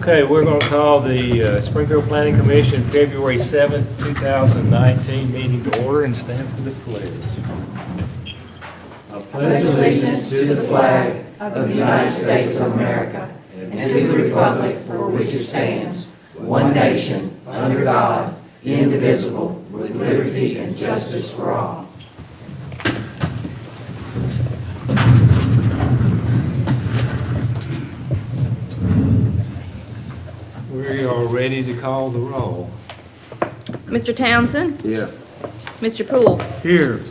Okay, we're going to call the Springfield Planning Commission February 7th, 2019 meeting to order and stand for the pledge. I pledge allegiance to the flag of the United States of America and to the republic for which it stands, one nation, under God, indivisible, with liberty and justice for all. We are ready to call the roll. Mr. Townsend? Here. Mr. Poole? Here.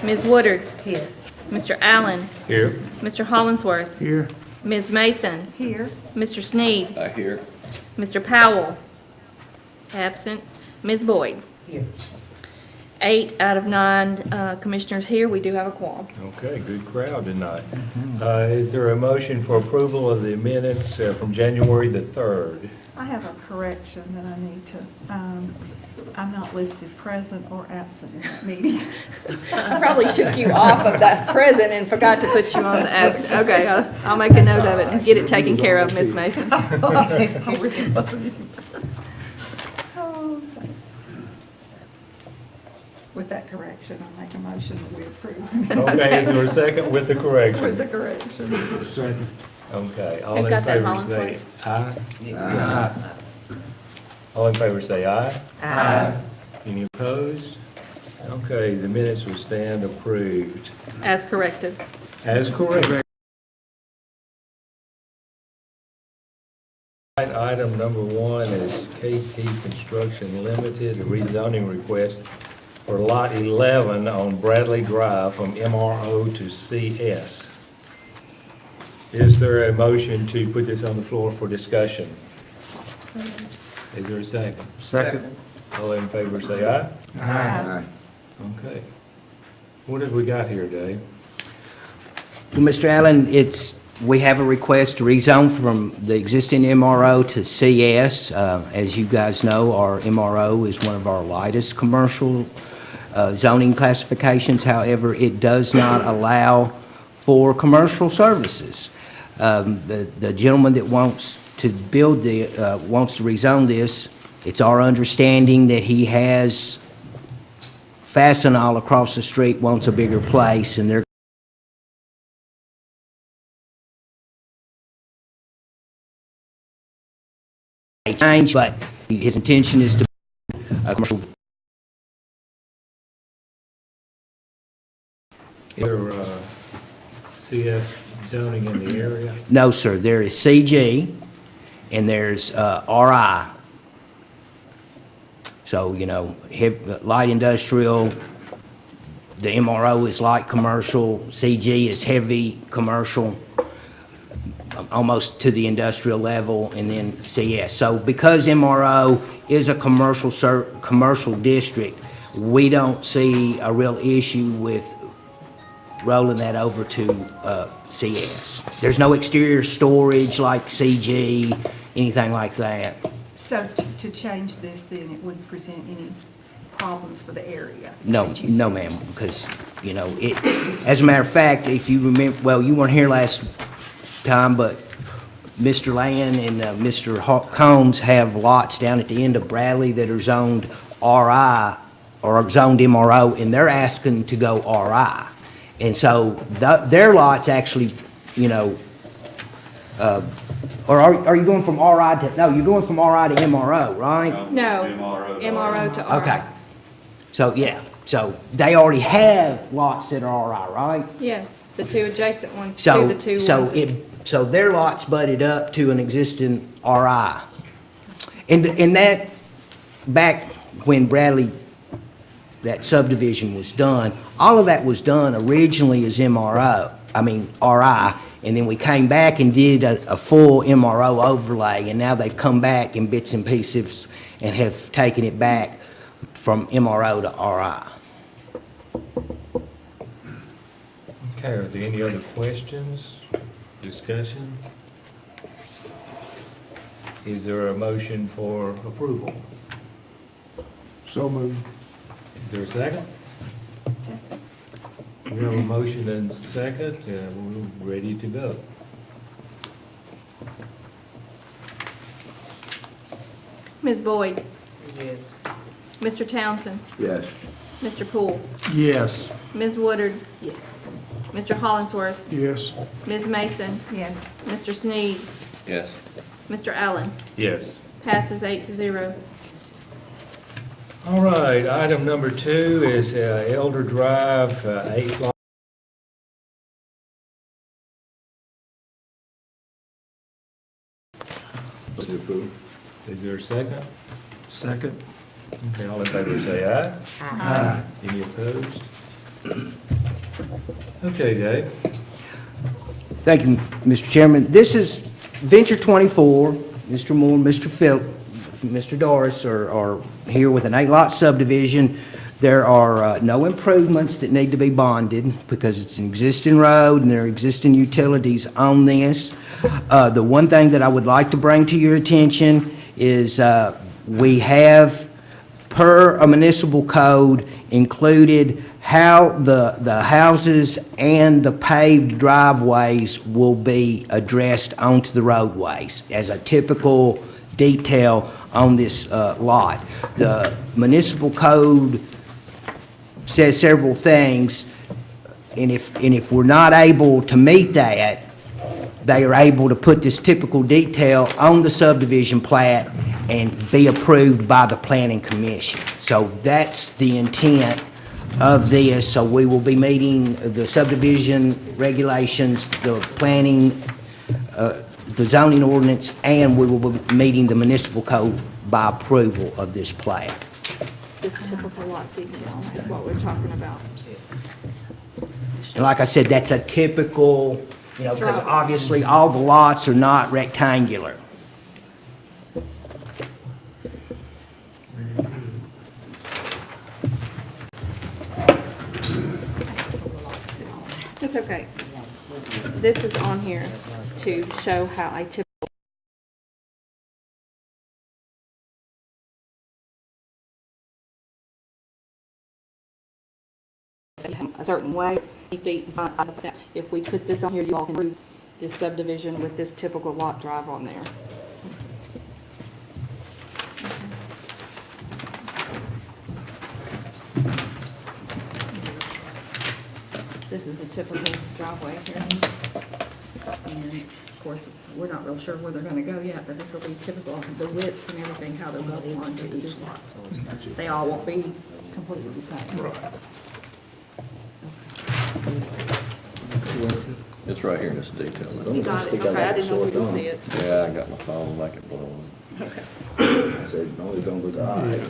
Ms. Woodard? Here. Mr. Allen? Here. Mr. Hollingsworth? Here. Ms. Mason? Here. Mr. Sneed? Here. Mr. Powell? Absent. Ms. Boyd? Here. 8 out of 9 commissioners here. We do have a quorum. Okay, good crowd tonight. Is there a motion for approval of the minutes from January the 3rd? I have a correction that I need to, I'm not listed present or absent in that meeting. I probably took you off of that present and forgot to put you on the absent. Okay, I'll make a note of it and get it taken care of, Ms. Mason. Oh, thanks. With that correction, I'll make a motion that we approve. Okay, is there a second with the correction? With the correction. Second. Okay, all Who in got that, favor say aye. Aye. All in favor say aye. Aye. Any opposed? Okay, the minutes will stand approved. As corrected. As correct. Item number 1 is KT Construction Limited, a rezoning request for Lot 11 on Bradley Drive from MRO to CS. Is there a motion to put this on the floor for discussion? Is there a second? Second. All in favor say aye. Aye. Okay. What have we got here, Dave? Well, Mr. Allen, we have a request to rezone from the existing MRO to CS. As you guys know, our MRO is one of our lightest commercial zoning classifications. However, it does not allow for commercial services. The gentleman that wants to wants to rezone this, it's our understanding that he has Fastenal across the street, wants a bigger place, and they're change, but his intention is to commercial. Is there CS zoning in the area? No, sir. There is CG and there's RI. So, light industrial, the MRO is light commercial, CG is heavy commercial, almost to the industrial level, and then CS. So because MRO is a commercial district, we don't see a real issue with rolling that over to CS. There's no exterior storage like CG, anything like that. So to change this, then it wouldn't present any problems for the area? No, no, ma'am, because, as a matter of fact, if you remember, well, you weren't here last time, but Mr. Land and Mr. Combs have lots down at the end of Bradley that are zoned RI or zoned MRO, and they're asking to go RI. And so their lots actually, or are you going from RI to, no, you're going from RI to MRO, right? No, MRO to RI. Okay. So, yeah, so they already have lots that are RI, right? Yes, the two adjacent ones to So, the two so ones. so their lots butted up to an existing RI. And that, back when Bradley, that subdivision was done, all of that was done originally as RI, and then we came back and did a full MRO overlay, and now they've come back in bits and pieces and have taken it back from MRO to RI. Okay, are there any other questions, discussion? Is there a motion for approval? So moved. Is there a second? Second. We have a motion and second, we're ready to go. Ms. Boyd, Yes. Mr. Townsend, Yes. Mr. Poole, Yes. Ms. Woodard, Yes. Mr. Hollingsworth, Yes. Ms. Mason, Yes. Mr. Sneed, Yes. Mr. Allen. Yes. Passes 8-0. All right, item number 2 is Elder Drive, 8 lot. Is there a second? Second. Okay, all in favor say aye. Aye. Any opposed? Okay, Dave. Thank you, Mr. Chairman. This is Venture 24. Mr. Moore, Mr. Phil, Mr. Doris are here with an 8-lot subdivision. There are no improvements that need to be bonded because it's an existing road and there are existing utilities on this. The one thing that I would like to bring to your attention is we have, per a municipal code, included how the houses and the paved driveways will be addressed onto the roadways as a typical detail on this lot. The municipal code says several things, and if we're not able to meet that, they are able to put this typical detail on the subdivision plat and be approved by the planning commission. So that's the intent of this. So we will be meeting the subdivision regulations, the planning, the zoning ordinance, and we will be meeting the municipal code by approval of this plat. This typical lot detail is what we're talking about. And like I said, that's a typical, because obviously all the lots are not rectangular. It's okay. This is on here to show how a typical a certain way, feet and front, sides like that. If we put this on here, you all can prove this subdivision with this typical lot drive on there. This is a typical driveway here. And of course, we're not real sure where they're gonna go yet, but this will be typical of the widths and everything, how they'll go onto each lot. They all won't be completely the same. It's right here in this detail. You got it, okay, I didn't know if you could see it. Yeah, I got my phone, make it blow. Okay. I said, no, it don't look all right.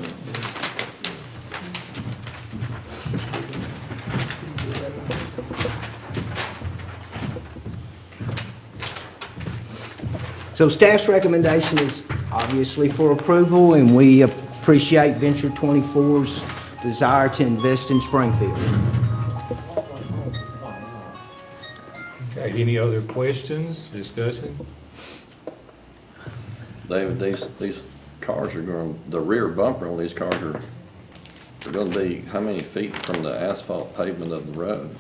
So staff's recommendation is obviously for approval, and we appreciate Venture 24's desire to invest in Springfield. Okay, any other questions, discussion? David, these cars are going, the rear bumper on these cars are going to be how many feet from the asphalt pavement of the road?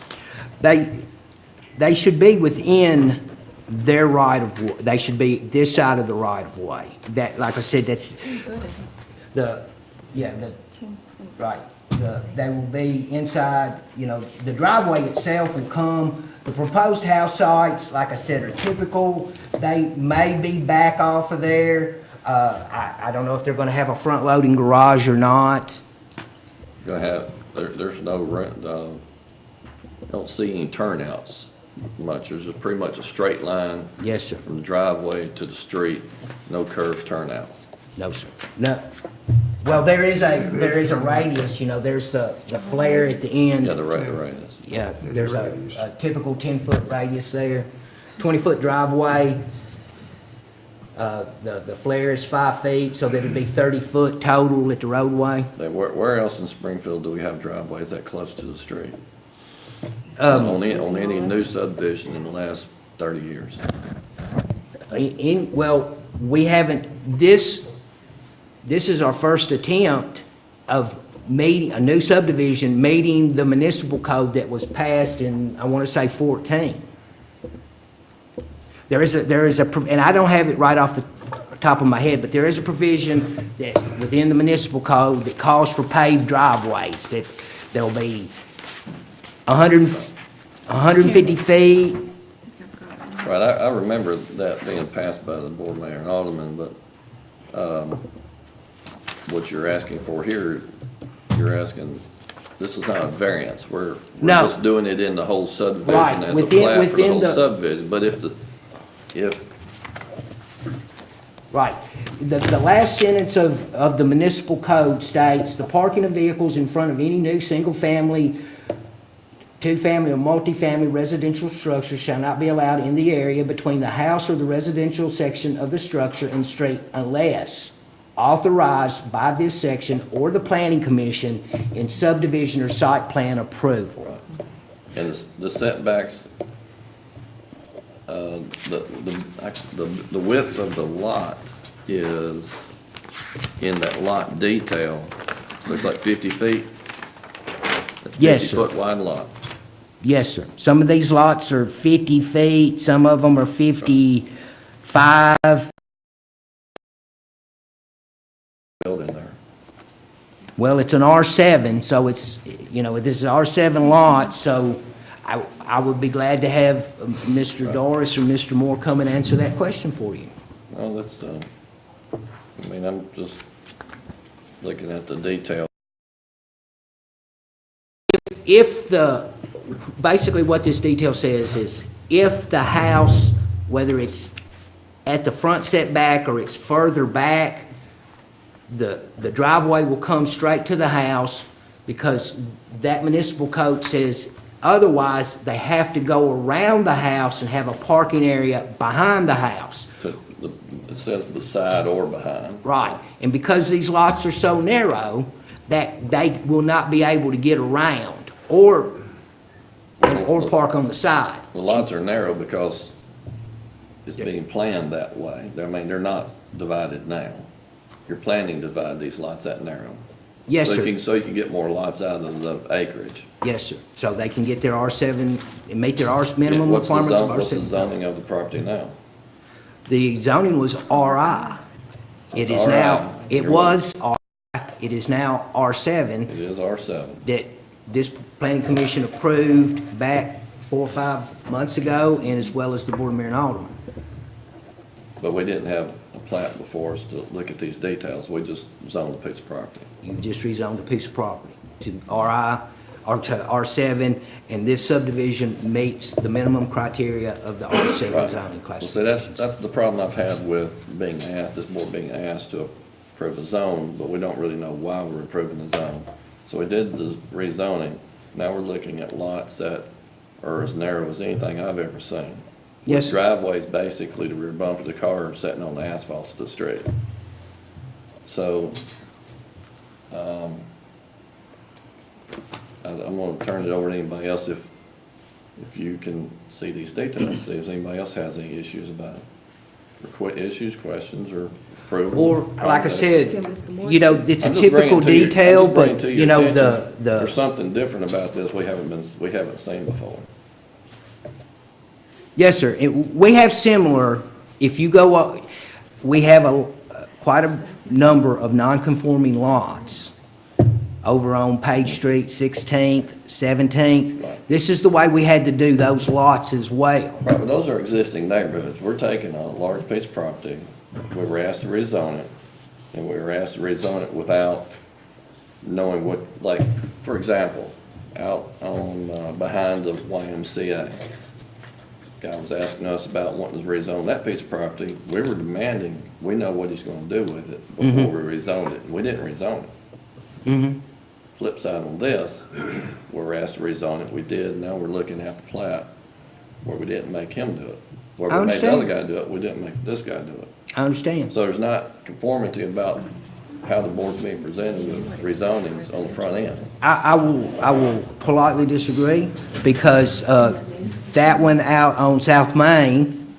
They should be within their right of, they should be this side of the right of way. That, like I said, that's right. They will be inside, the driveway itself will come. The proposed house sites, like I said, are typical. They may be back off of there. I don't know if they're gonna have a front-loading garage or not. Going to have, there's no, don't see any turnouts much. There's pretty much a straight line Yes, sir. from the driveway to the street, no curved turnout. No, sir. No. Well, there is a radius, there's the flare at the end. Yeah, the radius. Yeah, there's a typical 10-foot radius there, 20-foot driveway. The flare is 5 feet, so that'd be 30 foot total at the roadway. Where else in Springfield do we have driveways that close to the street? Um, On any new subdivision in the last 30 years? Well, we haven't, this is our first attempt of meeting, a new subdivision, meeting the municipal code that was passed in, I want to say 14. There is a, and I don't have it right off the top of my head, but there is a provision that within the municipal code that calls for paved driveways, that there'll be 150 feet. Right, I remember that being passed by the board mayor and alderman, but, what you're asking for here, you're asking, this is not a variance, we're No. just doing it in the whole subdivision Right, as a within- plat for the within whole the- subdivision, but if, Right. The last sentence of the municipal code states, "The parking of vehicles in front of any new single-family, two-family, or multifamily residential structure shall not be allowed in the area between the house or the residential section of the structure and street unless authorized by this section or the planning commission in subdivision or site plan approval." and the setbacks, the width of the lot is, in that lot detail, looks like 50 feet. It's Yes, sir. 50-foot wide lot. Yes, sir. Some of these lots are 50 feet, some of them are 55. Building there. Well, it's an R7, so it's, this is R7 lot, so I would be glad to have Mr. Doris or Mr. Moore come and answer that question for you. Well, that's, I'm just looking at the detail. Basically what this detail says is, if the house, whether it's at the front setback or it's further back, the driveway will come straight to the house, because that municipal code says otherwise they have to go around the house and have a parking area behind the house. It says beside or behind. Right, and because these lots are so narrow, that they will not be able to get around or park on the side. The lots are narrow because it's being planned that way. They're not divided now. You're planning to divide these lots that narrow. Yes, sir. So you can get more lots out of the acreage. Yes, sir. So they can get their R7, and meet their minimum What's the requirements of What's the R7. zoning of the property now? The zoning was RI. It is RI. now, it was RI, it is now R7, It is R7. that this planning commission approved back 4 or 5 months ago, and as well as the board of mayor and alderman. But we didn't have a plat before us to look at these details. We just zoned a piece of property. You just rezoned a piece of property to RI, or to R7, and this subdivision meets the minimum criteria of the R7 Right. zoning Well, see, classification. that's the problem I've had with this board being asked to approve a zone, but we don't really know why we're approving the zone. So we did the rezoning. Now we're looking at lots that are as narrow as anything I've ever seen. Yes, sir. Driveways basically the rear bump of the car sitting on the asphalt of the street. So, I'm gonna turn it over to anybody else if you can see these details, see if anybody else has any issues about it. Or issues, questions, or approval. Or, like I said, it's a I'm just typical bringing to your- detail, I'm just bringing but, to your attention, There's the, something different about this we haven't seen before. yes, sir. We have similar, if you go up, we have quite a number of non-conforming lots over on Page Street, 16th, 17th. Right. This is the way we had to do those lots as well. Right, but those are existing neighborhoods. We're taking a large piece of property, we were asked to rezone it, and we were asked to rezone it without knowing what, like, for example, out on, behind the YMCA. Guy was asking us about wanting to rezone that piece of property. We were demanding, we know what he's gonna do with it before we rezoned it, and we didn't rezone it. Mm-hmm. Flip side on this, we were asked to rezone it, we did, now we're looking at the plat where we didn't make him do it. Where I we made the other understand. guy do it, we didn't make this guy do it. I understand. So there's not conformity about how the board's being presented with rezonings on the front end. I will politely disagree, because that one out on South Main,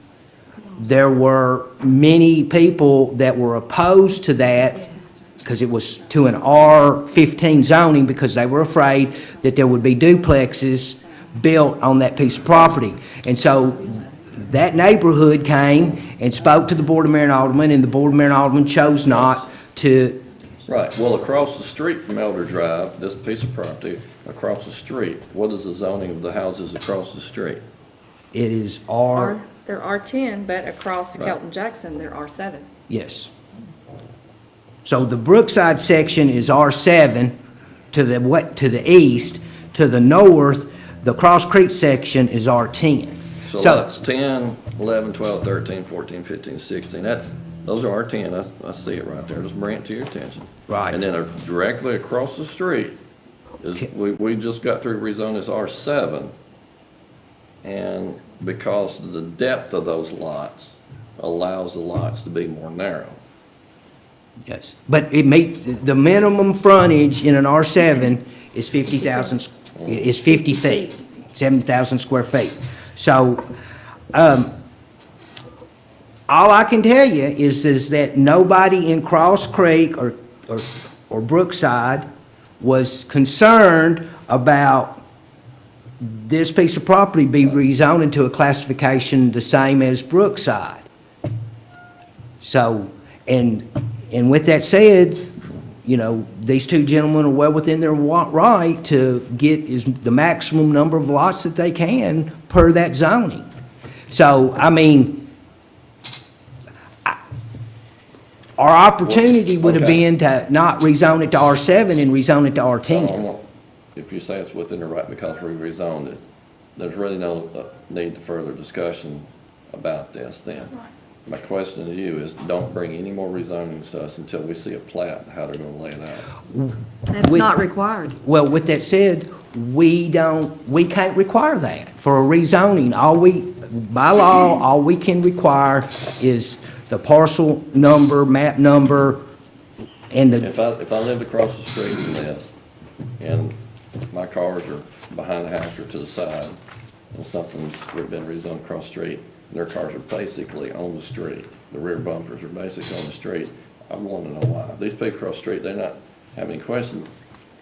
there were many people that were opposed to that, because it was to an R15 zoning, because they were afraid that there would be duplexes built on that piece of property. And so that neighborhood came and spoke to the Board of Mayor and Aldermen, and the Board of Mayor and Aldermen chose not to. Right, well, across the street from Elder Drive, this piece of property, across the street, what is the zoning of the houses across the street? It is R, There are 10, but across Right. Kelton Jackson, there are 7. yes. So the Brookside section is R7 to the east. To the north, the Cross Creek section is R10. So that's 10, 11, 12, 13, 14, 15, 16, those are R10, I see it right there, just bring it to your attention. Right. And then directly across the street is, we just got through rezoning this R7, and because the depth of those lots allows the lots to be more narrow. Yes. But the minimum frontage in an R7 is 50,000, is 50 feet, 7,000 square feet. So, all I can tell you is that nobody in Cross Creek or Brookside was concerned about this piece of property be rezoned into a classification the same as Brookside. So, and with that said, you know, these two gentlemen are well within their right to get the maximum number of lots that they can per that zoning. So, I mean, our opportunity would have Okay. been to not rezone it to R7 and rezone it to I R10. don't know if you say it's within the right because we rezoned it, there's really no need to further discussion about this then. My question to you is, don't bring any more rezonings to us until we see a plat, how they're gonna lay it out. That's We- not required. Well, with that said, we can't require that for a rezoning. By law, all we can require is the parcel number, map number, and the, If I lived across the street from this, and my cars are behind the house or to the side, and something's been rezoned across the street, their cars are basically on the street, the rear bumpers are basically on the street, I want to know why. These people across the street, they're not having any question,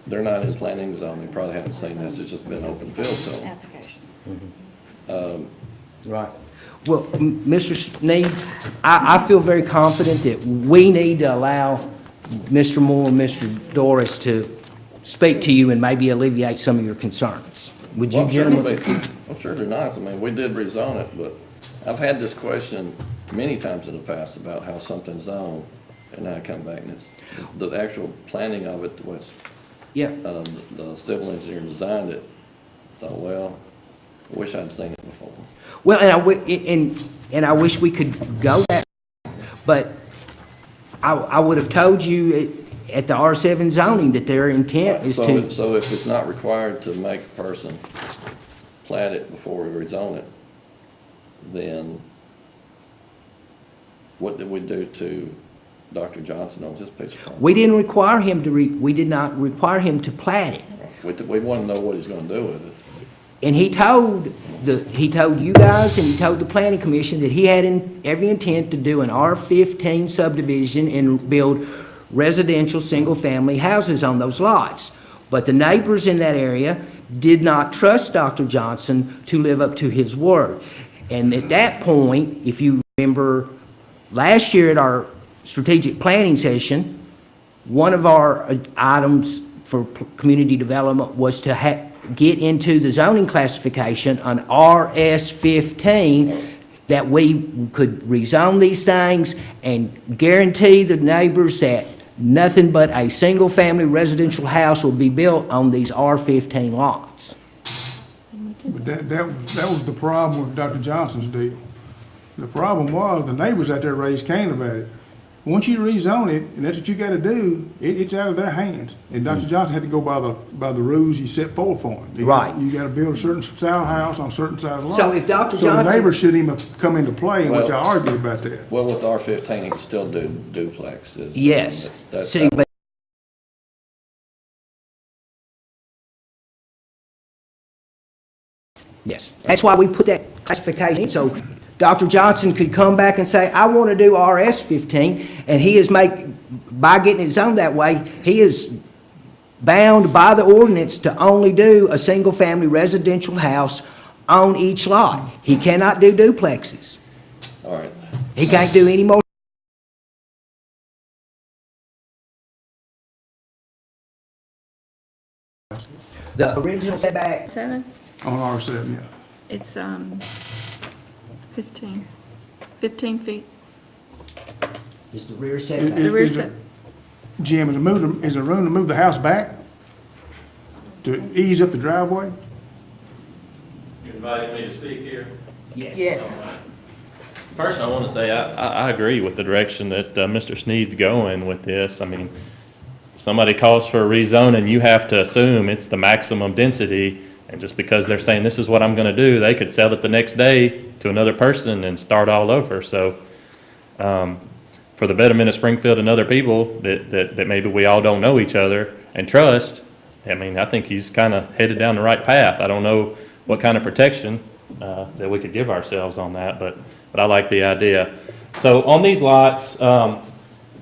they're not in planning zone, they probably haven't seen this, it's just been open field to them. Application. right. Well, Mr. Sneed, I feel very confident that we need to allow Mr. Moore and Mr. Doris to speak to you and maybe alleviate some of your concerns. Would you Well, gentlemen? I'm sure they're nice, I mean, we did rezone it, but I've had this question many times in the past about how something's zoned, and now I come back and it's, the actual planning of it was, Yeah. the civil engineer designed it, thought, well, I wish I'd seen it before. Well, and I wish we could go that, but I would have told you at the R7 zoning that their intent is to. So if it's not required to make a person plat it before we rezone it, then what did we do to Dr. Johnson on his piece of property? We didn't require him we did not require him to plat it. We want to know what he's going to do with it. And he told you guys and he told the planning commission that he had every intent to do an R15 subdivision and build residential single-family houses on those lots. But the neighbors in that area did not trust Dr. Johnson to live up to his word. And at that point, if you remember last year at our strategic planning session, one of our items for community development was to get into the zoning classification on RS15, that we could rezone these things and guarantee the neighbors that nothing but a single-family residential house will be built on these R15 lots. But that was the problem with Dr. Johnson's deal. The problem was, the neighbors out there raised Cain about it. Once you rezone it, and that's what you gotta do, it's out of their hands. And Dr. Johnson had to go by the rules he set forth for him. Right. You gotta build a certain style house on a certain size lot. So if Dr. So the Johnson- neighbors shouldn't even come into play, and which I Well- argued about that. Well, with R15, he can still do duplexes. Yes. That's- See, but yes, that's why we put that classification, so Dr. Johnson could come back and say, I want to do RS15, and he is by getting it zoned that way, he is bound by the ordinance to only do a single-family residential house on each lot. He cannot do duplexes. All right. He can't do any more. The original setback, 7? On R7, yeah. It's 15 feet. is the rear Is- setback. The rear is set, it- Jim, is there room to move the house back? To ease up the driveway? You invited me to speak here. Yes. First, I want to say I agree with the direction that Mr. Sneed's going with this. I mean, somebody calls for a rezoning, you have to assume it's the maximum density, and just because they're saying this is what I'm going to do, they could sell it the next day to another person and start all over. So, for the betterment of Springfield and other people that maybe we all don't know each other and trust, I mean, I think he's kind of headed down the right path. I don't know what kind of protection that we could give ourselves on that, but I like the idea. So on these lots,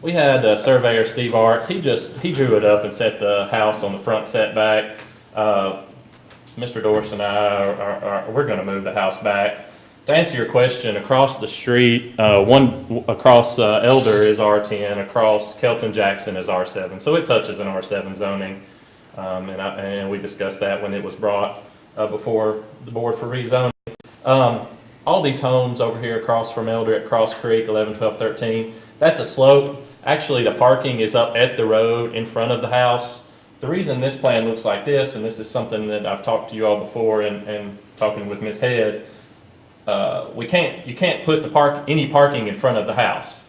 we had surveyor Steve Arts. He drew it up and set the house on the front setback. Mr. Dorse and I we're going to move the house back. To answer your question, across the street, across Elder is R10, across Kelton Jackson is R7. So it touches an R7 zoning, and we discussed that when it was brought before the board for rezoning. All these homes over here across from Elder at Cross Creek, 11, 12, 13, that's a slope. Actually, the parking is up at the road in front of the house. The reason this plan looks like this, and this is something that I've talked to you all before and talking with Ms. Head, you can't put any parking in front of the house.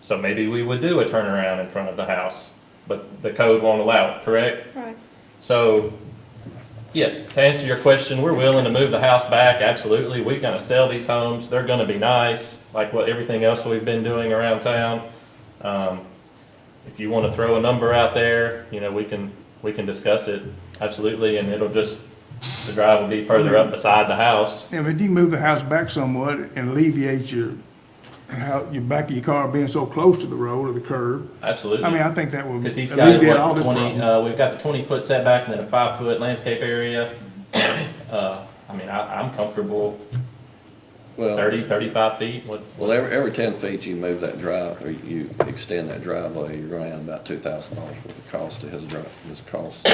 So maybe we would do a turnaround in front of the house, but the code won't allow it, correct? right. So, yeah, to answer your question, we're willing to move the house back, absolutely. We're gonna sell these homes, they're gonna be nice, like what everything else we've been doing around town. If you wanna throw a number out there, you know, we can discuss it, absolutely, and the drive will be further up beside the house. Yeah, but you can move the house back somewhat and alleviate your back of your car being so close to the road or the curb. Absolutely. I mean, I think that will Because he's got, alleviate all what, this 20, problem. we've got the 20-foot setback and then a 5-foot landscape area. I mean, I'm comfortable Well, 30, 35 feet. well, every 10 feet you move that drive, or you extend that driveway, you're going to have about $2,000 worth of cost to his cost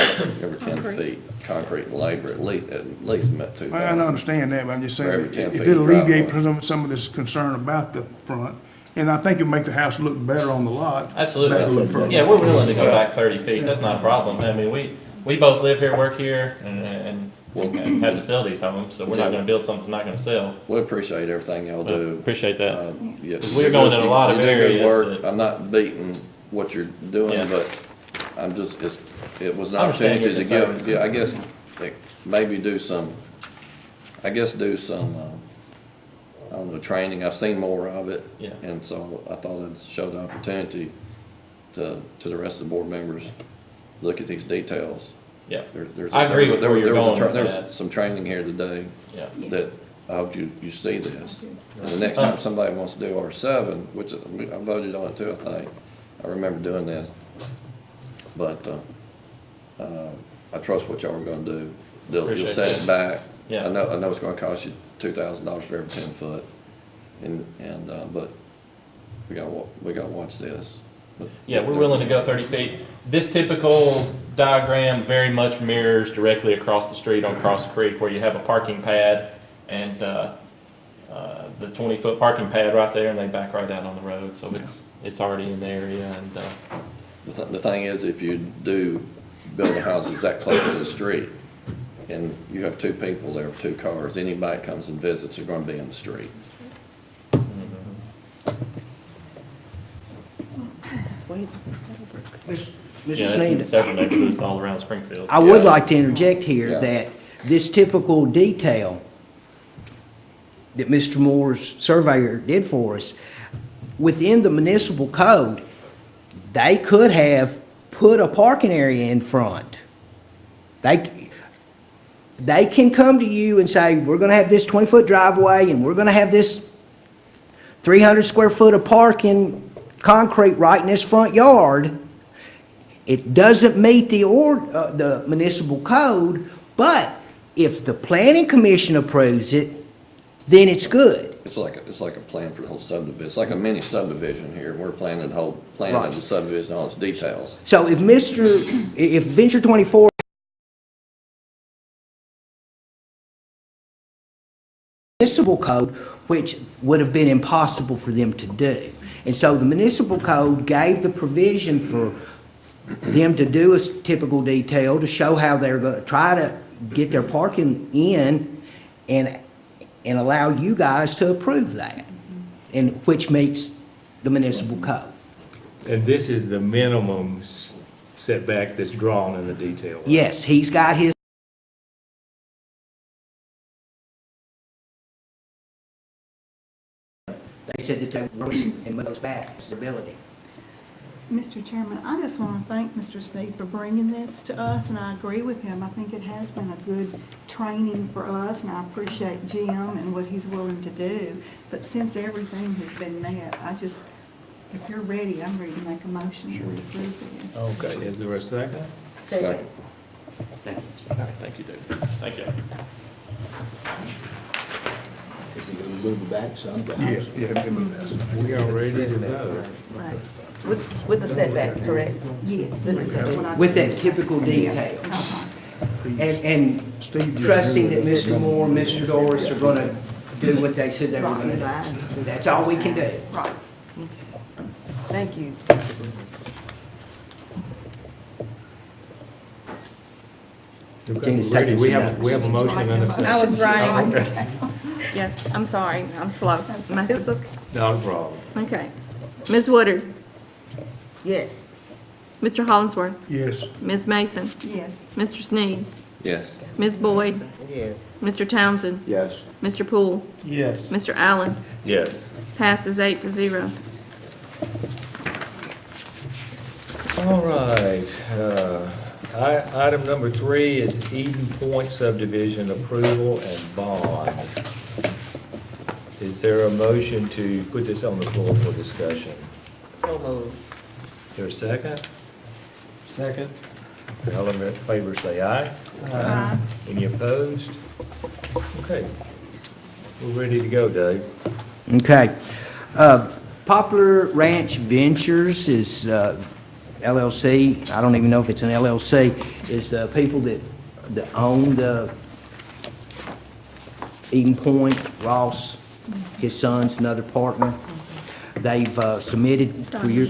every 10 Concrete. feet. Concrete and labor, at least about 2,000. I understand that, but I'm just For saying, every 10 if feet it alleviate driveway. some of this concern about the front, and I think it'll make the house look better on the lot. Absolutely. Back a little further. Yeah, we're willing to go back 30 feet. That's not a problem. I mean, we both live here, work here, and have to sell these homes, so we're not gonna build something that's not gonna sell. We appreciate everything y'all do. Appreciate that. Yeah, 'Cause we're going in a lot of you do good areas work. that- I'm not beating what you're doing, Yeah. but I'm just, it was an I understand opportunity to your give, concerns. yeah, I guess, maybe do some, I don't know, training. I've seen more of it. Yeah. And so I thought I'd show the opportunity to the rest of the board members, look at these details. Yeah, There's I agree with where you're there was a going with there that. was some training here today yeah. that I hope you see this. And the next time somebody wants to do R7, which I voted on it too, I think, I remember doing this. But, I trust what y'all are gonna do. You'll Appreciate set that. it back. Yeah. I know it's gonna cost you $2,000 for every 10 foot. But we gotta watch this. But- Yeah, we're willing to go 30 feet. This typical diagram very much mirrors directly across the street on Cross Creek where you have a parking pad and the 20-foot parking pad right there and they back right out on the road. So it's already in the area and, The thing is, if you do build a house that's that close to the street, and you have two people there with two cars, anybody that comes and visits are gonna be in the street. That's way it doesn't say brick. yeah, Mr. it's in Sneed, several neighborhoods all around Springfield. I would Yeah. like to interject here Yeah. that this typical detail that Mr. Moore's surveyor did for us, within the municipal code, they could have put a parking area in front. They can come to you and say, we're gonna have this 20-foot driveway and we're gonna have this 300 square foot of parking, concrete right in this front yard. It doesn't meet the municipal code, but if the planning commission approves it, then it's good. it's like a plan for the whole subdivision. It's like a mini subdivision here. We're planning the whole plan Right. of the subdivision, all its details. So if Venture 24 municipal code, which would have been impossible for them to do. And so the municipal code gave the provision for them to do a typical detail to show how they're going to try to get their parking in and allow you guys to approve that, and which meets the municipal code. And this is the minimum setback that's drawn in the detail. right? Yes, he's got his. They said that they were and moves back stability. Mr. Chairman, I just want to thank Mr. Sneed for bringing this to us, and I agree with him. I think it has been a good training for us, and I appreciate Jim and what he's willing to do. But since everything has been met, if you're ready, I'm ready to make a motion to approve this. Okay, is there a second? Second. Thank you. All right, thank you, David. Thank you. Is he gonna move it back sometimes? We are ready to vote. Right. With the setback, correct? Yeah. With that typical detail. And trusting that Mr. Moore and Mr. Doris are going to do what they said they were going to do. That's all we can do. Right. Thank you. Okay, Gina's we're ready. taking We some have, we have a motion and a second. I was writing. Okay. Yes, I'm sorry, I'm slow. It's okay. Not a problem. Okay. Ms. Woodard, Yes. Mr. Hollingsworth, Yes. Ms. Mason, Yes. Mr. Sneed, Yes. Ms. Boyd, Yes. Mr. Townsend, Yes. Mr. Poole, Yes. Mr. Allen, Yes. passes 8-0. All right, item number 3 is Eden Point subdivision approval and bond. Is there a motion to put this on the floor for discussion? So moved. Is there a second? Second. All in favor say aye. Aye. Any opposed? Okay, we're ready to go, Dave. Okay. Poplar Ranch Ventures is LLC. I don't even know if it's an LLC. Is the people that own the Eden Point, Ross, his son's another partner. They've submitted for your,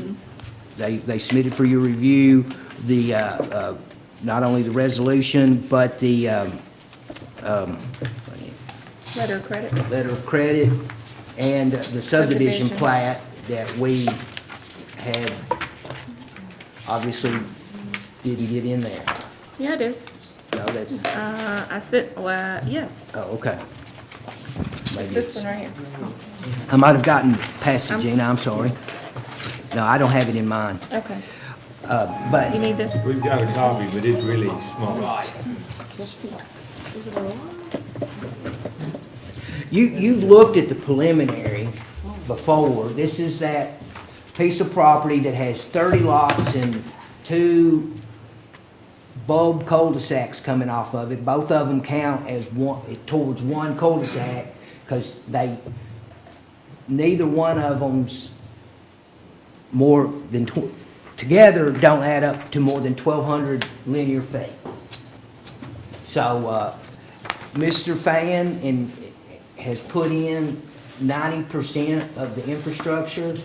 they submitted for your review the, not only the resolution, but the Letter of credit. letter of credit and the subdivision Subdivision. plat that we had obviously didn't get in there. Yeah, it is. No, that's, I said, well, yes, oh, okay. it's Maybe this it's- one right here. I might have gotten past it, I'm- Gina, I'm sorry. No, I don't have it in mind. Okay. But You need this? We've got a copy, but it's really small. you've looked at the preliminary before. This is that piece of property that has 30 lots and 2 bulb cul-de-sacs coming off of it. Both of them count as one, towards one cul-de-sac, because neither one of them's more than, together don't add up to more than 1,200 linear feet. So, Mr. Fan has put in 90% of the infrastructure,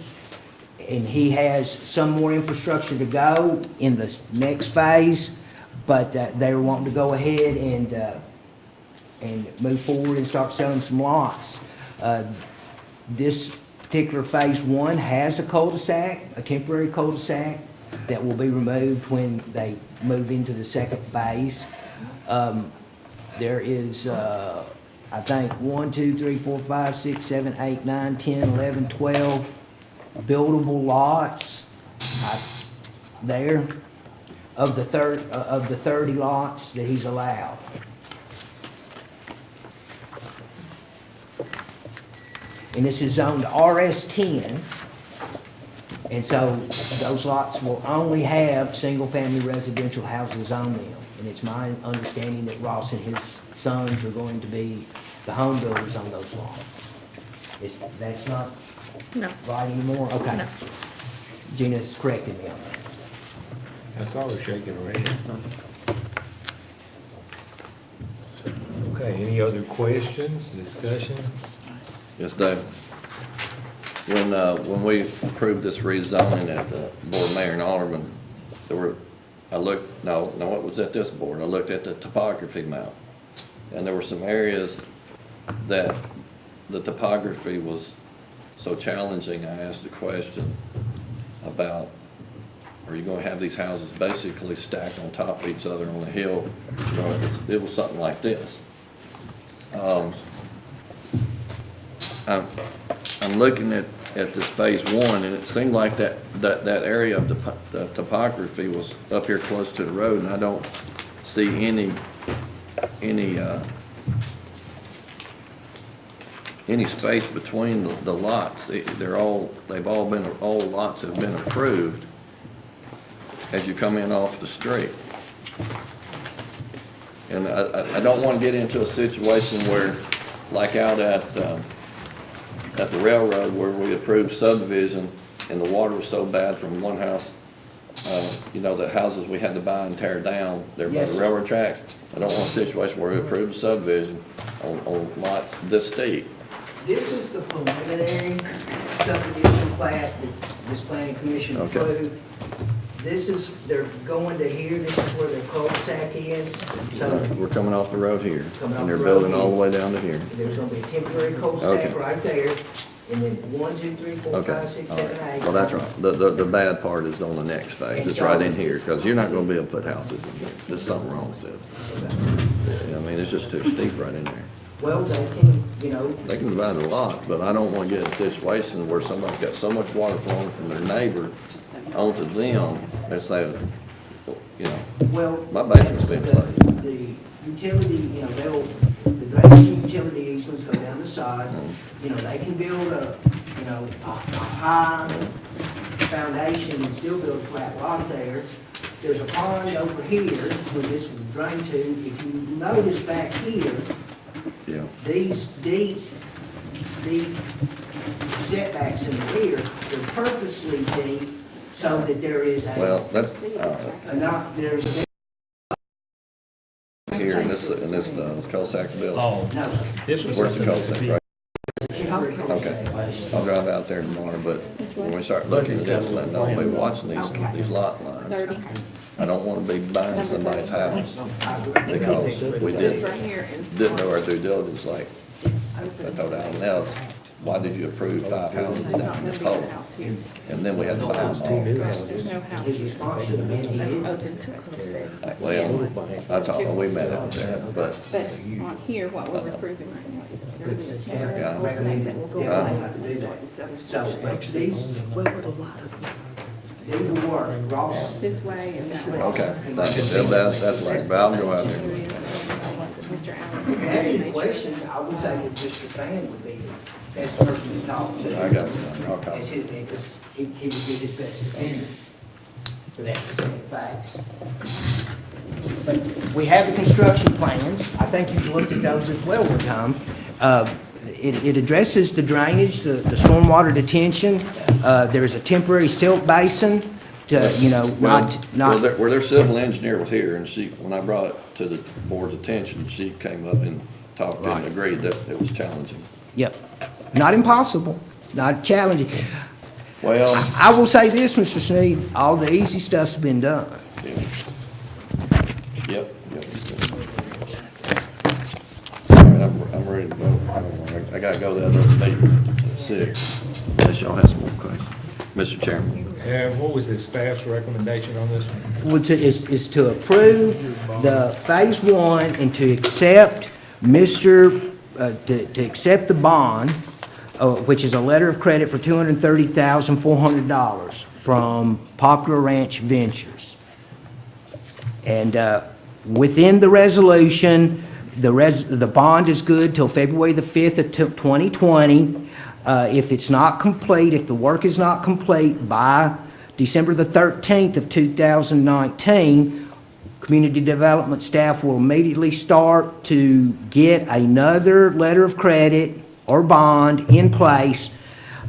and he has some more infrastructure to go in the next phase, but they're wanting to go ahead and move forward and start selling some lots. This particular phase 1 has a cul-de-sac, a temporary cul-de-sac, that will be removed when they move into the second phase. There is, I think, 1, 2, 3, 4, 5, 6, 7, 8, 9, 10, 11, 12 buildable lots there of the 30 lots that he's allowed. And this is zoned RS10, and so those lots will only have single-family residential houses on them. And it's my understanding that Ross and his sons are going to be the home builders on those lots. That's not No, right anymore? Okay. no. Gina's corrected me on that. I saw her shaking her head. Okay, any other questions, discussion? Yes, Dave. When we approved this rezoning at the board, mayor and alderman, there were, no, it was at this board, I looked at the topography map. And there were some areas that the topography was so challenging, I asked a question about, are you gonna have these houses basically stacked on top of each other on a hill? You know, it was something like this. I'm looking at this phase one, and it seemed like that area of the topography was up here close to the road, and I don't see any space between the lots. All lots have been approved as you come in off the street. And I don't want to get into a situation where, like out at the railroad, where we approved subdivision and the water was so bad from one house, the houses we had to buy and tear down there by the railroad tracks. I don't want a situation where we approved a subdivision on lots this steep. This is the preliminary subdivision plat that this planning commission Okay. approved. They're going to here, this is where their cul-de-sac is. So We're coming off the road here, Coming off and they're the road building all the here. way down to here. there's gonna be a temporary cul-de-sac Okay. right there. And then 1, 2, 3, 4, Okay, 5, 6, all 7, right. 8. Well, that's right. The bad part is on the next phase. It's right in here, because you're not gonna be able to put houses in here. There's something wrong with this. I mean, it's just too steep right in there. Well, they can, They can divide a lot, but I don't want to get in a situation where somebody's got so much water flowing from their neighbor onto them, they say, well. my basement's been flooded. The utility, the drainage and utility easements go down the side. They can build a high foundation and still build a flat lot there. There's a pond over here where this would drain to. If you notice back here, Yeah. these deep setbacks in the rear, they're purposely deep so that there is Well, that's, there's a, here in this cul-de-sac built. Oh, no, this was Where's the something that cul-de-sac, could be. right? temporary Okay, cul-de-sac. I'll drive out there tomorrow, but when we start looking at this, and I'll be watching these lot lines. 30. I don't want to be buying somebody's house because we This right here is. didn't know our due diligence, like, It's I open. told Alan else, why did you approve 5 houses There's down not this gonna be hole? a house here. And then we had 5 Two more. new There's houses. no house His here. response should have been, he did. Open to cul-de-sac. Well, I told, we met up there, but But on here, what we're approving right now is going to be a temporary Yeah. cul-de-sac that will go Yeah. away and start this other So section. these will work. Ross, This way and that way. okay, thank you. That's like, but I'll go out there. Mr. if you Allen. had any questions, I would say that Mr. Fan would be the best person to talk to. I got some, I'll call. As his, because he would be his best defender for that specific facts. But we have the construction plans. I think you've looked at those as well, Tom. It addresses the drainage, the stormwater detention. There's a temporary silt basin to, not. Where their civil engineer was here, and when I brought it to the board's attention, she came up and talked and agreed that it was challenging. Yep. Not impossible, not challenging. Well, I will say this, Mr. Sneed, all the easy stuff's been done. yeah. Yep. All right, I'm ready to vote. I gotta go to the other meeting at 6, unless y'all have some more questions. Mr. Chairman. And what was the staff's recommendation on this one? Is to approve the phase one and to accept to accept the bond, which is a letter of credit for $230,400 from Popular Ranch Ventures. And within the resolution, the bond is good till February the 5th of 2020. If it's not complete, if the work is not complete by December the 13th of 2019, community development staff will immediately start to get another letter of credit or bond in place,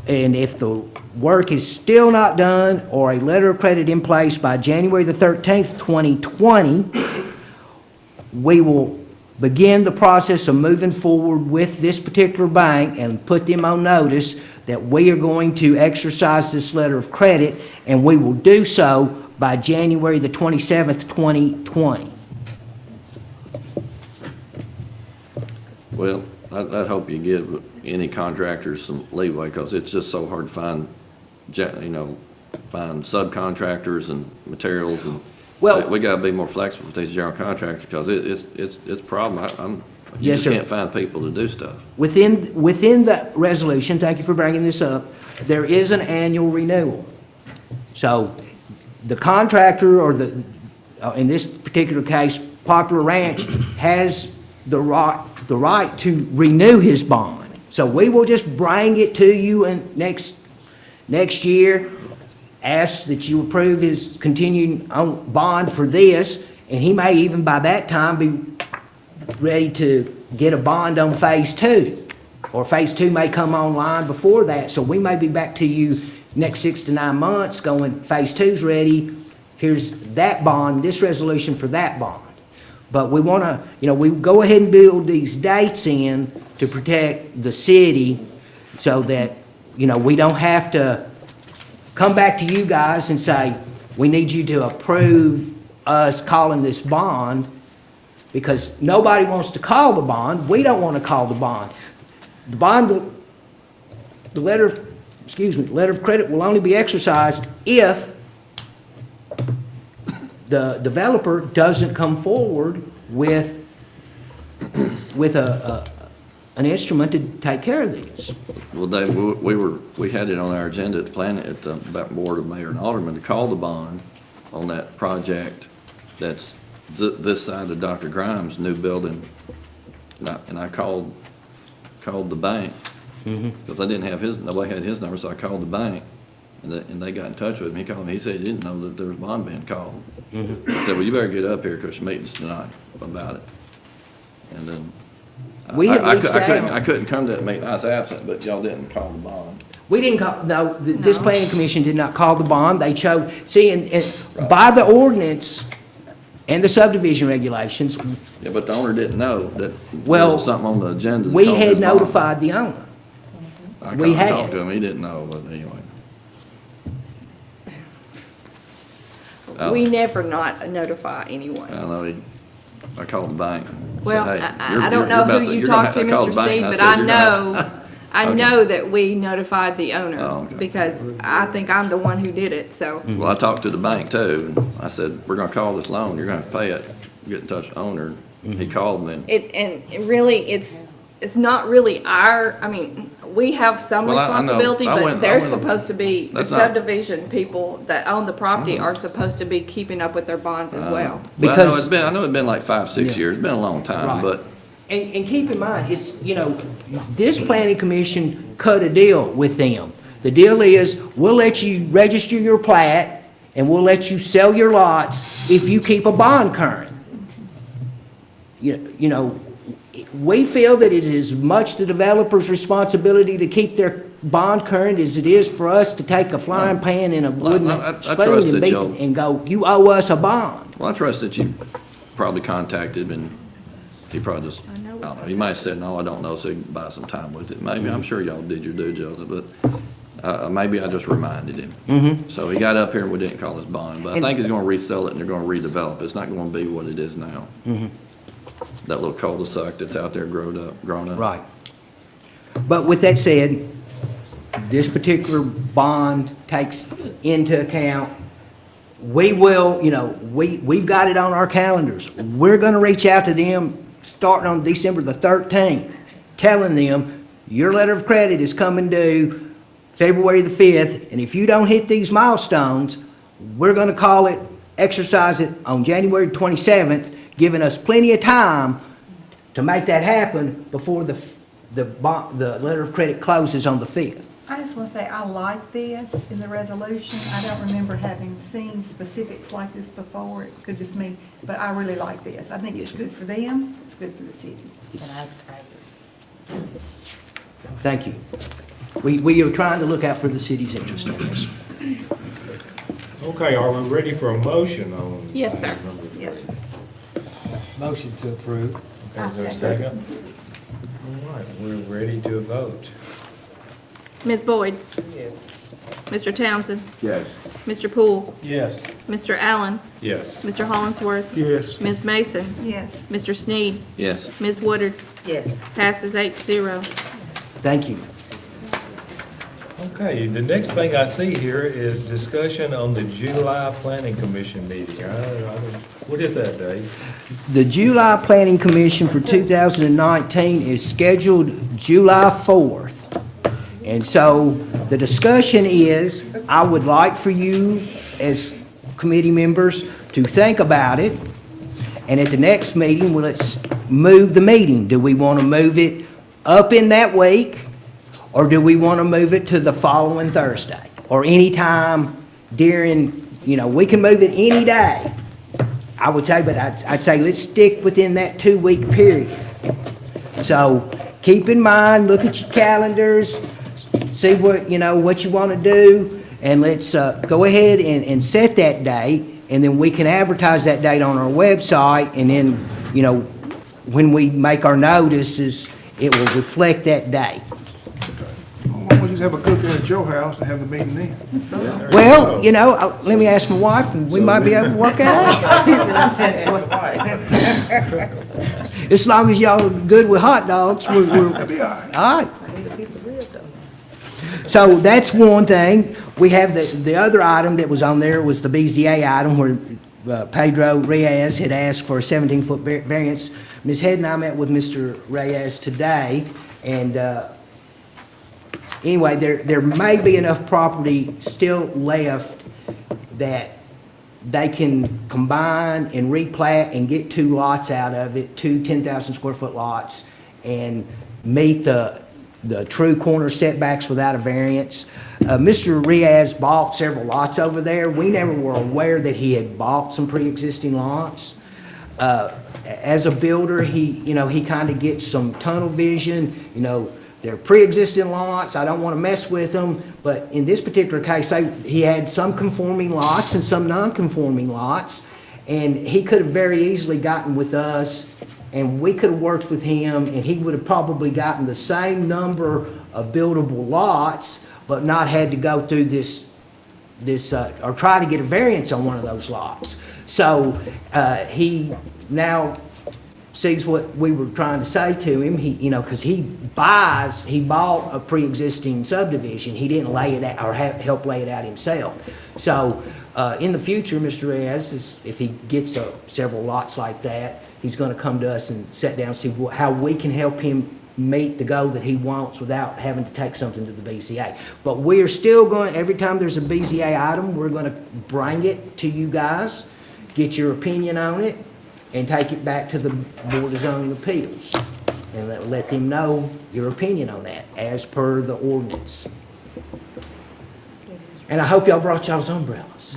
and if the work is still not done or a letter of credit in place by January the 13th, 2020, we will begin the process of moving forward with this particular bank and put them on notice that we are going to exercise this letter of credit, and we will do so by January the 27th, 2020. Well, I'd hope you give any contractors some leeway, because it's just so hard to find, find subcontractors and materials, and Well- we gotta be more flexible with these general contractors, because it's a problem. You Yes, just sir. can't find people to do stuff. Within the resolution, thank you for bringing this up, there is an annual renewal. So the contractor, or in this particular case, Popular Ranch, has the right to renew his bond. So we will just bring it to you next year, ask that you approve his continuing on bond for this, and he may even by that time be ready to get a bond on phase two, or phase two may come online before that, so we may be back to you next 6 to 9 months going, phase two's ready, here's that bond, this resolution for that bond. But we want to, we go ahead and build these dates in to protect the city, so that, we don't have to come back to you guys and say, we need you to approve us calling this bond, because nobody wants to call the bond. We don't want to call the bond. The bond, the letter of credit will only be exercised if the developer doesn't come forward with an instrument to take care of this. Well, Dave, we had it on our agenda at the Board of Mayor and Alderman to call the bond on that project that's this side of Dr. Grimes' new building. And I called the bank, because I didn't have nobody had his number, so I called the bank, and they got in touch with him. He called me, he said he didn't know that there was bond being called. I said, well, you better get up here, because the meeting's tonight about it. And then, We had reached I out. couldn't come to that meeting, I was absent, but y'all didn't call the bond. We didn't call, no, this planning commission did not call the bond. They chose, and by the ordinance and the subdivision regulations, Yeah, but the owner didn't know that there Well, was something on the agenda. that we called had his bond. notified the owner. I we had. talked to him, he didn't know, but anyway. We never not notify anyone. I know I called the bank. and Well, said, "Hey, I you're- don't you're know about who you you're gonna talked to, have call Mr. the bank," Steve, and but said, I "You're gonna have know, to-" I Okay. know that we notified the Oh, owner, okay. because I think I'm the one who did it, so. Well, I talked to the bank too, and I said, we're gonna call this loan, you're gonna have to pay it, get in touch with the owner. He called me. And really, it's not really we have some Well, I know. responsibility, I but went- they're I went- supposed to be, the That's not- subdivision people that own the property are supposed to be keeping up with their bonds as well. Well, Because- I know it's been like 5, 6 years, it's been a long time, Right. but And keep in mind, it's, this planning commission cut a deal with them. The deal is, we'll let you register your plat, and we'll let you sell your lots if you keep a bond current. We feel that it is as much the developer's responsibility to keep their bond current as it is for us to take a frying pan and a wooden I trust spoon and that beat, y'all- and go, you owe us a bond. well, I trust that you probably contacted him, and he probably just, I don't know, he might have said, no, I don't know, so he can buy some time with it. Maybe, I'm sure y'all did your due diligence, but maybe I just reminded him. So he got up here and we didn't call his bond, but I think he's gonna resell it and they're gonna redevelop it. It's not gonna be what it is now. That little cul-de-sac that's out there grown up. Right. But with that said, this particular bond takes into account, we will, we've got it on our calendars. We're gonna reach out to them starting on December the 13th, telling them, your letter of credit is coming due February the 5th, and if you don't hit these milestones, we're gonna exercise it on January 27th, giving us plenty of time to make that happen before the letter of credit closes on the 5th. I just want to say, I like this in the resolution. I don't remember having seen specifics like this before. It could just me, but I really like this. I think it's good for them, it's good for the city. Thank you. We are trying to look out for the city's interest in this. Okay, are we ready for a motion on? Yes, sir. item number 3? Yes. Motion to approve. Okay, is there a second? All right, we're ready to vote. Ms. Boyd? Mr. Townsend? Yes. Mr. Poole? Yes. Mr. Allen? Yes. Mr. Hollingsworth? Yes. Ms. Mason? Yes. Mr. Sneed? Yes. Ms. Woodard? Yes. Passes 8-0. Thank you. Okay, the next thing I see here is discussion on the July Planning Commission meeting. What is that, Dave? The July Planning Commission for 2019 is scheduled July 4th. And so the discussion is, I would like for you as committee members to think about it. And at the next meeting, well, let's move the meeting. Do we want to move it up in that week? Or do we want to move it to the following Thursday? Or any time during, we can move it any day. I would say, but I'd say let's stick within that 2-week period. So keep in mind, look at your calendars, see what you want to do, and let's go ahead and set that date, and then we can advertise that date on our website, and then, when we make our notices, it will reflect that date. Why don't you just have a cookout at your house and have the meeting then? Well, let me ask my wife, and we might be able to work out. As long as y'all are good with hot dogs, we're That'd be all right. all right. So that's one thing. We have the other item that was on there was the BZA item where Pedro Reyes had asked for a 17-foot variance. Ms. Head and I met with Mr. Reyes today, and anyway, there may be enough property still left that they can combine and replat and get 2 lots out of it, 2 10,000 square foot lots, and meet the true corner setbacks without a variance. Mr. Reyes bought several lots over there. We never were aware that he had bought some pre-existing lots. As a builder, he kind of gets some tunnel vision. They're pre-existing lots. I don't want to mess with them. But in this particular case, he had some conforming lots and some non-conforming lots. And he could have very easily gotten with us, and we could have worked with him, and he would have probably gotten the same number of buildable lots, but not had to go through this or try to get a variance on one of those lots. So he now sees what we were trying to say to him. Because he bought a pre-existing subdivision. He didn't lay it out or help lay it out himself. So in the future, Mr. Reyes, if he gets several lots like that, he's going to come to us and sit down and see how we can help him meet the goal that he wants without having to take something to the BZA. But we're still going, every time there's a BZA item, we're going to bring it to you guys, get your opinion on it, and take it back to the Board of Zoning Appeals. And let them know your opinion on that, as per the ordinance. And I hope y'all brought y'all's umbrellas.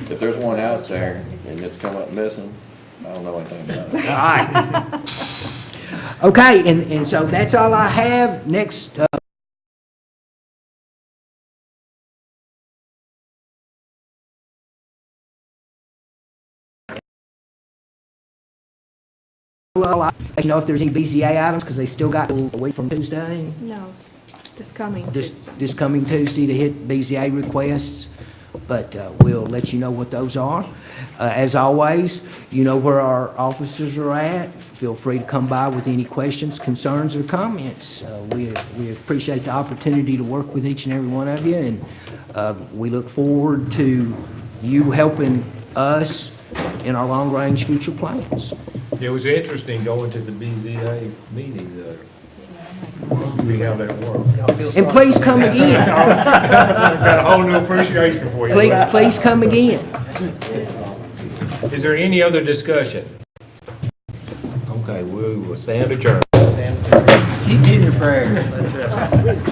If there's one out there and it's come up missing, I don't know anything about it. All right. Okay, and so that's all I have. Next, if there's any BZA items, because they still got a week from Tuesday. No, this coming This Tuesday. coming Tuesday to hit BZA requests, but we'll let you know what those are. As always, you know where our officers are at. Feel free to come by with any questions, concerns, or comments. We appreciate the opportunity to work with each and every one of you, and we look forward to you helping us in our long-range future plans. It was interesting going to the BZA meeting, see how that worked. And please come again. Got a whole new appreciation for you. Please come again. Is there any other discussion? Okay, we will stand adjourned. Keep in your prayers. That's right.